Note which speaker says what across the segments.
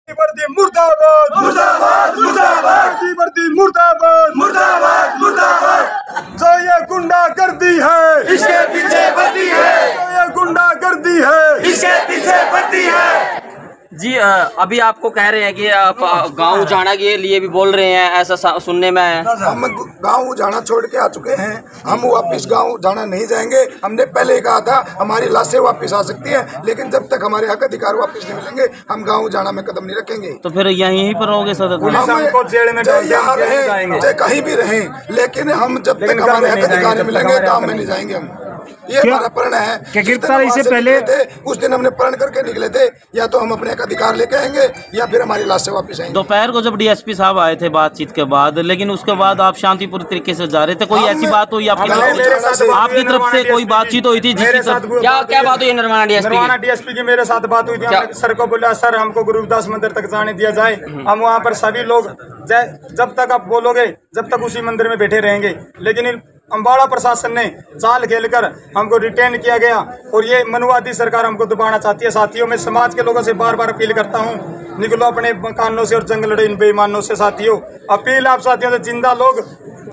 Speaker 1: वर्दी मुर्दाबाद मुर्दाबाद मुर्दाबाद वर्दी मुर्दाबाद मुर्दाबाद मुर्दाबाद। जो ये गुंडागर्दी है इसके पीछे वर्दी है, जो ये गुंडागर्दी है इसके पीछे वर्दी है।
Speaker 2: जी अभी आपको कह रहे हैं कि आप गांव उजाड़ा के लिए भी बोल रहे हैं, ऐसा सुनने में आया।
Speaker 3: हम गांव उजाड़ा छोड़ के आ चुके हैं, हम वापस गांव उजाड़ा नहीं जाएंगे। हमने पहले ही कहा था हमारी लाशें वापस आ सकती हैं, लेकिन जब तक हमारे हक अधिकार वापस नहीं मिलेंगे हम गांव उजाड़ा में कदम नहीं रखेंगे।
Speaker 2: तो फिर यहीं पर रहोगे सदर?
Speaker 3: यहाँ रहें चाहे कहीं भी रहें, लेकिन हम जब तक हमारे हक अधिकार मिलेंगे गाँव में नहीं जाएंगे। हम ये हमारा प्रण है।
Speaker 1: गिरफ्तारी से पहले
Speaker 3: उस दिन हमने प्रण करके निकले थे, या तो हम अपने अधिकार लेके आएंगे या फिर हमारी लाश से वापस आएंगे।
Speaker 2: दोपहर को जब डीएसपी साहब आए थे बातचीत के बाद, लेकिन उसके बाद आप शांतिपूर्ण तरीके से जा रहे थे, कोई ऐसी बात हुई आपकी तरफ से? कोई बातचीत हुई थी जिसकी क्या बात हुई? निर्माणा
Speaker 1: डीएसपी की मेरे साथ बात हुई थी। सर को बोला सर हमको गुरुदास मंदिर तक जाने दिया जाए, हम वहाँ पर सभी लोग जब तक आप बोलोगे जब तक उसी मंदिर में बैठे रहेंगे। लेकिन अम्बाड़ा प्रशासन ने चाल खेलकर हमको रिटेन किया गया और ये मनुवादी सरकार हमको दबाना चाहती है। साथियों, मैं समाज के लोगों से बार बार अपील करता हूँ, निकलो अपने कानों से और जंग लड़े इन बेईमानों से। साथियों, अपील आप साथियों से, जिंदा लोग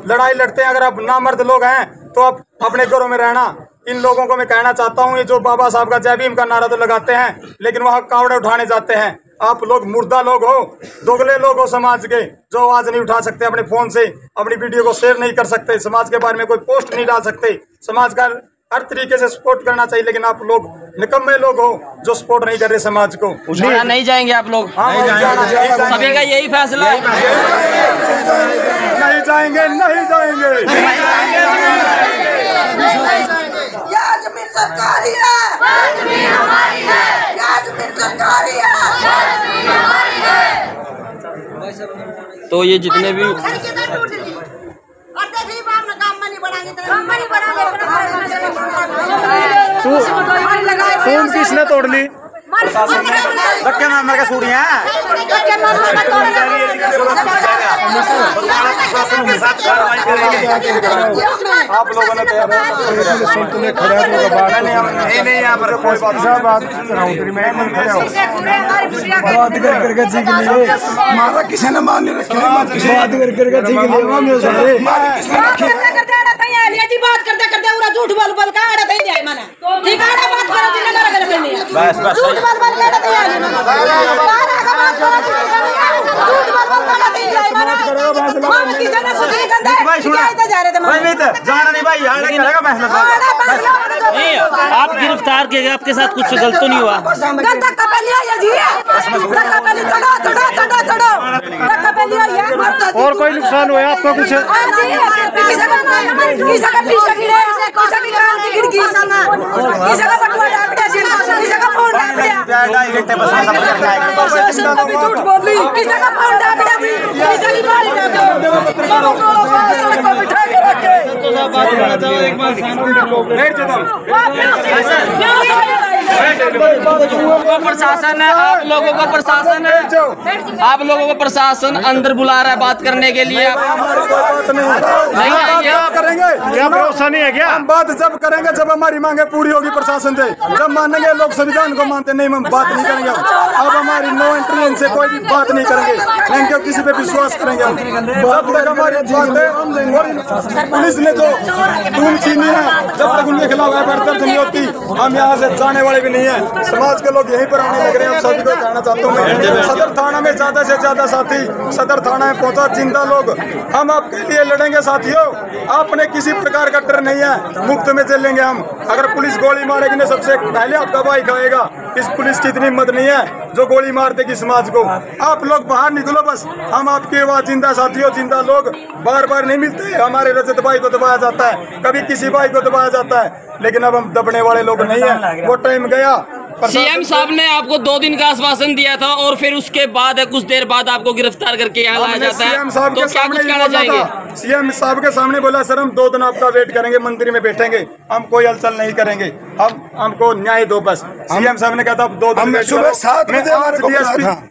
Speaker 1: लड़ाई लड़ते हैं, अगर आप नामर्द लोग हैं तो आप अपने घरों में रहना। इन लोगों को मैं कहना चाहता हूँ, ये जो बाबा साहब का जय भीम का नारा तो लगाते हैं, लेकिन वहाँ कावड़े उठाने जाते हैं। आप लोग मुर्दा लोग हो, दोगले लोग हो समाज के, जो आवाज नहीं उठा सकते, अपने फोन से अपनी वीडियो को शेयर नहीं कर सकते, समाज के बारे में कोई पोस्ट नहीं डाल सकते। समाज का हर तरीके से सपोर्ट करना चाहिए, लेकिन आप लोग निकम्मे लोग हो जो सपोर्ट नहीं कर रहे समाज को।
Speaker 2: उजाड़ा नहीं जाएंगे आप लोग?
Speaker 1: हाँ,
Speaker 2: सभी का यही फैसला है?
Speaker 1: नहीं जाएंगे, नहीं जाएंगे।
Speaker 4: यह जमीन सरकारी है, यह जमीन हमारी है, यह जमीन सरकारी है, यह जमीन हमारी है।
Speaker 2: तो ये जितने भी
Speaker 1: किसने तोड़ ली?
Speaker 5: धक्के मार के सूढ़ियाँ
Speaker 1: आप लोगों ने नहीं यहाँ पर कोई बात
Speaker 3: मारा किसी ने मान नहीं रखा,
Speaker 4: बात करते करते पूरा झूठ बोल बोल का आड़ा नहीं जाए माना ठीक है बात करो जिन्हें लगा लगा करनी है
Speaker 2: बस
Speaker 4: झूठ बोल बोल का आड़ा नहीं जाए बारह का बात करो झूठ बोल बोल का आड़ा नहीं जाए माना हम किसी ने सुनी गंदा
Speaker 5: भाई सुना
Speaker 4: जा रहे थे
Speaker 5: भाई नहीं तो जाना नहीं भाई, आड़ा करेगा फैसला।
Speaker 2: नहीं, आप गिरफ्तार किए गए, आपके साथ कुछ गलत तो नहीं हुआ?
Speaker 4: गंदा कपलिया ये जी कपली चढ़ो चढ़ो चढ़ो चढ़ो कपलिया ये
Speaker 1: और कोई नुकसान हुआ आपको कुछ?
Speaker 4: किसी का पीछे गिरे, किसी की कान की खिड़की, किसी का बटुआ डाल दिया, किसी का फोन डाल दिया,
Speaker 5: 2.5 घंटे बस सब कर जाएगा।
Speaker 4: प्रशासन को भी झूठ बोल ली, किसी का फोन डाल दिया, किसी की मारी डाल दिया, सड़क पर बिठा के रखे।
Speaker 2: एक बार प्रशासन है, आप लोगों को प्रशासन है, आप लोगों को प्रशासन अंदर बुला रहा है बात करने के लिए। नहीं आएंगे?
Speaker 1: करेंगे क्या? भरोसा नहीं है क्या? हम बात जब करेंगे जब हमारी मांगे पूरी होगी प्रशासन से, जब मानेंगे। लोग संविधान को मानते नहीं, हम बात नहीं करेंगे। अब हमारी नो एंट्री इनसे कोई भी बात नहीं करेंगे, नहीं क्यों किसी पे विश्वास करेंगे हम। जब तक हमारी बात है, पुलिस ने जो खून छीनी है, जब तक उनके खिलाफ एफआईआर दर्ज नहीं होती हम यहाँ से जाने वाले भी नहीं है। समाज के लोग यहीं पर आने लग रहे हैं। सभी को कहना चाहता हूँ मैं, सदर थाना में ज्यादा से ज्यादा साथी सदर थाना में पहुंचा, जिंदा लोग हम आपके लिए लड़ेंगे। साथियों, आपने किसी प्रकार का डर नहीं है, मुफ्त में चलेंगे हम। अगर पुलिस गोली मारेगी ना सबसे पहले आपका भाई खाएगा। इस पुलिस की इतनी हिम्मत नहीं है जो गोली मार देगी समाज को। आप लोग बाहर निकलो बस, हम आपकी आवाज जिंदा। साथियों, जिंदा लोग बार बार नहीं मिलते। हमारे रजत भाई को दबाया जाता है, कभी किसी भाई को दबाया जाता है, लेकिन अब हम दबने वाले लोग नहीं है। वो टाइम गया।
Speaker 2: सीएम साहब ने आपको 2 दिन का आश्वासन दिया था और फिर उसके बाद कुछ देर बाद आपको गिरफ्तार करके यहाँ लाया जाता है, तो क्या कुछ कहना चाहेंगे?
Speaker 1: सीएम साहब के सामने बोला सर हम 2 दिन आपका वेट करेंगे, मंदिर में बैठेंगे, हम कोई हलचल नहीं करेंगे। अब हमको न्याय दो बस। सीएम साहब ने कहा था 2 दिन
Speaker 3: सुबह 7 बजे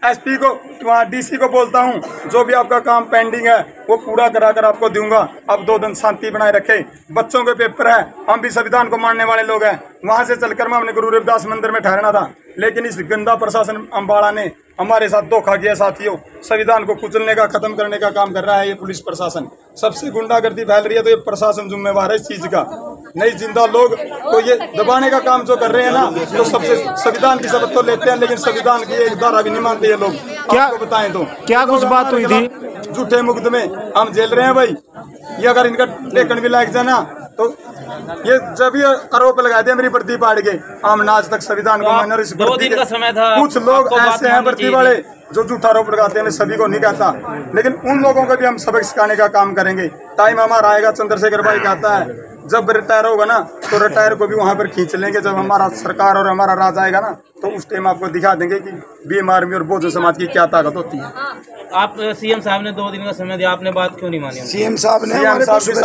Speaker 1: एसपी को वहाँ डीसी को बोलता हूँ जो भी आपका काम पेंडिंग है वो पूरा करा कर आपको दूंगा। अब 2 दिन शांति बनाए रखे। बच्चों के पेपर है, हम भी संविधान को मानने वाले लोग हैं। वहाँ से चलकर मैं हमने गुरु रविदास मंदिर में ठहरना था, लेकिन इस गंदा प्रशासन अम्बाड़ा ने हमारे साथ धोखा किया। साथियों, संविधान को कुचलने का, खत्म करने का काम कर रहा है ये पुलिस प्रशासन। सबसे गुंडागर्दी फैल रही है तो ये प्रशासन जिम्मेवार है इस चीज का। नहीं जिंदा लोग तो ये दबाने का काम जो कर रहे हैं ना, तो सबसे संविधान की शपथ तो लेते हैं लेकिन संविधान की एक धारा भी नहीं मानते ये लोग। क्या बताएं तो
Speaker 5: क्या कुछ बात हुई थी?
Speaker 1: झूठे मुकदमे हम झेल रहे हैं भाई। ये अगर इनका लेखन भी लायक जाए ना तो ये जब ये आरोप लगाए थे मेरी वर्दी पाड़ के, हम आज तक संविधान को मानने।
Speaker 2: 2 दिन का समय था।
Speaker 1: कुछ लोग ऐसे हैं वर्दी वाले जो झूठा आरोप लगाते हैं, मैं सभी को नहीं कहता, लेकिन उन लोगों को भी हम सबक सिखाने का काम करेंगे। टाइम हमारा आएगा, चंद्रशेखर भाई कहता है जब रिटायर होगा ना तो रिटायर को भी वहां पर खींच लेंगे। जब हमारा सरकार और हमारा राज आएगा ना तो उस टाइम आपको दिखा देंगे कि भीम आर्मी और बहुजन समाज की क्या ताकत होती है।
Speaker 2: आप सीएम साहब ने 2 दिन का समय दिया, आपने बात क्यों नहीं मानी?
Speaker 3: सीएम साहब ने हमारे को सुबह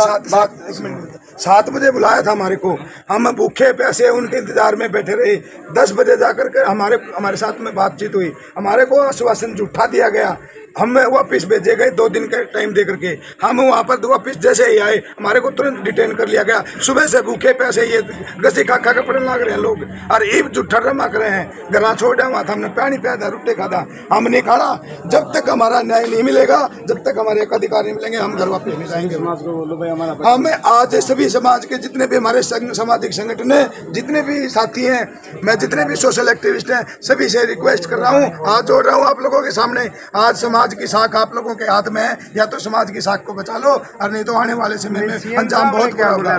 Speaker 3: 7 बजे बुलाया था हमारे को। हम भूखे प्यासे उनके इंतजार में बैठे रहे। 10 बजे जाकर के हमारे साथ में बातचीत हुई। हमारे को आश्वासन झूठा दिया गया। हम वापस भेजे गए 2 दिन का टाइम दे करके। हम वहाँ पर वापस जैसे ही आए हमारे को तुरंत डिटेन कर लिया गया। सुबह से भूखे प्यासे ये गसी खा खा के पड़ने लग रहे हैं लोग और ईब जुट्ठा रमक रहे हैं। घर छोड़ वहाँ था, हमने पानी पिया था, रोटी खाता, हम नहीं खाना। जब तक हमारा न्याय नहीं मिलेगा, जब तक हमारे अधिकार नहीं मिलेंगे, हम घर वापस नहीं जाएंगे। हमें आज सभी समाज के जितने भी हमारे सामाजिक संगठन है, जितने भी साथी हैं, मैं जितने भी सोशल एक्टिविस्ट हैं, सभी से रिक्वेस्ट कर रहा हूँ, हाथ जोड़ रहा हूँ आप लोगों के सामने। आज समाज की साख आप लोगों के हाथ में है, या तो समाज की साख को बचा लो और नहीं तो आने वाले समय में अंजाम बहुत क्या होगा।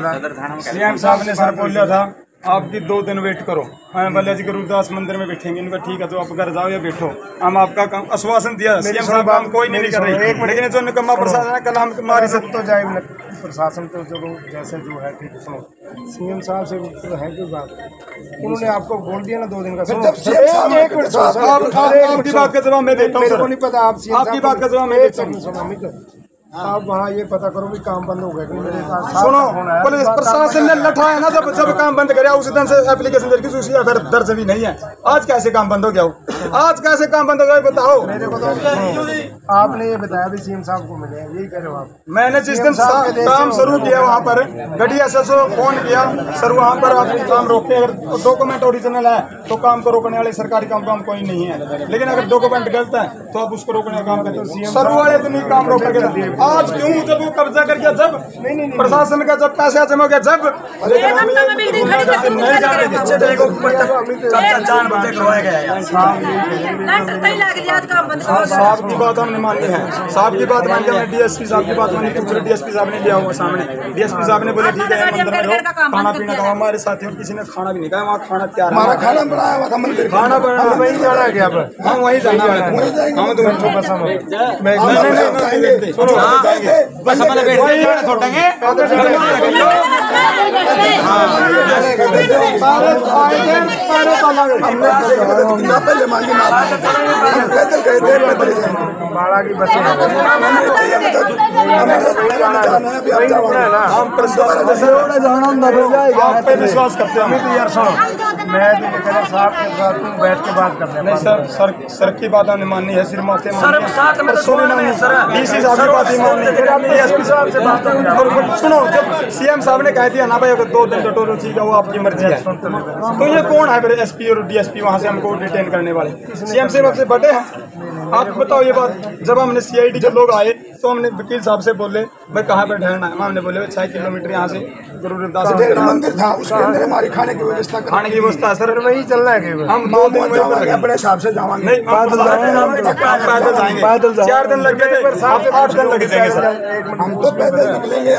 Speaker 1: सीएम साहब ने सर बोला था आपकी 2 दिन वेट करो। हम बोले जी गुरुदास मंदिर में बैठेंगे। इनका ठीक है तो आप घर जाओ या बैठो, हम आपका काम आश्वासन दिया। सीएम साहब काम कोई नहीं कर रही, लेकिन जो निकम्मा प्रशासन है कल हम हमारी सब तो जाए
Speaker 6: प्रशासन तो जो जैसे जो है ठीक सुनो, सीएम साहब से तो है कोई बात, उन्होंने आपको बोल दिया ना 2 दिन का।
Speaker 1: आपकी बात का जवाब मैं देता हूँ,
Speaker 6: मेरे को नहीं पता आप
Speaker 1: आपकी बात का जवाब मैं देता हूँ।
Speaker 6: आप वहाँ ये पता करो भी काम बंद हो गया कि मेरे पास।
Speaker 1: सुनो, पुलिस प्रशासन ने लठाया ना, जब काम बंद करे उस दिन से एप्लीकेशन दर्ज भी नहीं है। आज कैसे काम बंद हो गया? आज कैसे काम बंद हो गया बताओ?
Speaker 6: मेरे को तो आपने ये बताया भी सीएम साहब को मिले, यही कह रहे हो आप?
Speaker 1: मैंने जिस दिन काम शुरू किया वहाँ पर गढ़ी एसएसओ फोन किया, सर वहाँ पर आप काम रोके, अगर डॉक्यूमेंट ओरिजिनल है तो काम को रोकने वाले सरकारी काम कोई नहीं है, लेकिन अगर डॉक्यूमेंट गलत है तो आप उसको रोकने का काम करें। सर वाले दिन ही काम रोक करके आज क्यों? जब वो कब्जा कर गया, जब प्रशासन का जब पैसा जमा गया, जब साहब की बात हमने मानी है, साहब की बात मानी, हमने डीएसपी साहब की बात मानी। दूसरे डीएसपी साहब ने लिया हुआ सामने, डीएसपी साहब ने बोले ठीक है मंदिर में रहो, खाना पीना खाओ। हमारे साथियों किसी ने खाना भी नहीं खाया, वहाँ खाना क्या
Speaker 3: हमारा खाना बनाया हुआ था मंदिर,
Speaker 1: खाना बनाया वहीं जाना है क्या? हम वहीं जाना है, हम
Speaker 2: बस हमारे बेटे छोड़ेंगे।
Speaker 6: बाड़ा की बसें
Speaker 1: विश्वास करते हैं
Speaker 6: यार। सुनो, मैं तो ये कह रहा साहब के साथ तुम बैठ के बात करते हैं।
Speaker 1: नहीं सर की बात हमने माननी है, सिर्फ माथे डीसी साहब की बात ही माननी है, एसपी साहब से बात करनी। सुनो, जब सीएम साहब ने कह दिया ना भाई अगर 2 दिन टटोरो ठीक है वो आपकी मर्जी है, तो ये कौन है फिर एसपी और डीएसपी वहाँ से हमको डिटेन करने वाले? सीएम साहब से बड़े हैं। आप बताओ ये बात, जब हमने सीआईडी के लोग आए तो हमने वकील साहब से बोले भाई कहाँ पर ठहरना है? हमने बोले 6 किलोमीटर यहाँ से गुरु रविदास
Speaker 3: मंदिर था, उसके अंदर हमारी खाने की व्यवस्था
Speaker 1: है सर,
Speaker 6: वही चलना है केवल।
Speaker 1: हम 2 दिन
Speaker 3: अपने हिसाब से जाएंगे,
Speaker 1: नहीं पैदल जाएंगे, पैदल 4 दिन लग गए थे, 8 दिन लग जाएंगे सर।
Speaker 3: हम तो पैदल निकलेंगे।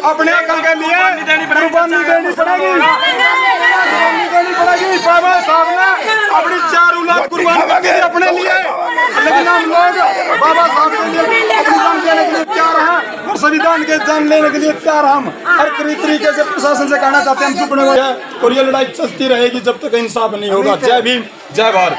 Speaker 1: अपने कल के लिए कुर्बानी देनी पड़ेगी, बाबा साहब ने अपनी 4 औलाद कुर्बान कर दी अपने लिए, लेकिन लेकिन हम लोग बाबा साहब के लिए अपनी जान देने के लिए तैयार हैं और संविधान के जान लेने के लिए तैयार। हम हर तरीके से प्रशासन से कहना चाहते हैं हम चुप नहीं हुए और ये लड़ाई चलती रहेगी जब तक इंसाफ नहीं होगा। जय भीम, जय भारत।